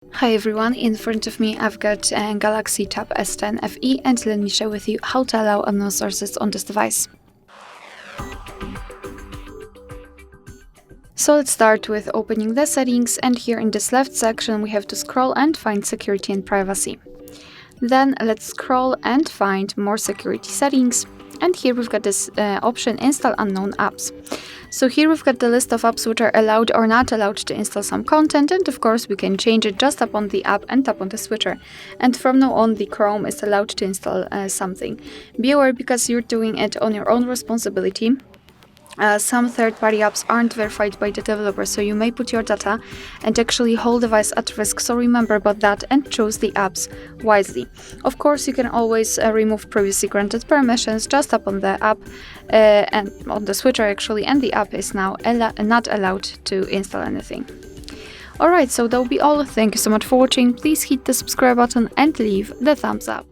Hi everyone, in front of me I've got Galaxy Tab S10 FE, and let me share with you how to allow unknown sources on this device. So let's start with opening the settings, and here in this left section we have to scroll and find security and privacy. Then let's scroll and find more security settings, and here we've got this option install unknown apps. So here we've got the list of apps which are allowed or not allowed to install some content, and of course we can change it. Just tap on the app and tap on the switcher, and from now on the Chrome is allowed to install something. Be aware, because you're doing it on your own responsibility. Some third-party apps aren't verified by the developer, so you may put your data and actually whole device at risk, so remember about that and choose the apps wisely. Of course, you can always remove previously granted permissions. Just tap on the app and on the switcher actually, and the app is now not allowed to install anything. Alright, so that will be all. Thank you so much for watching. Please hit the subscribe button and leave the thumbs up.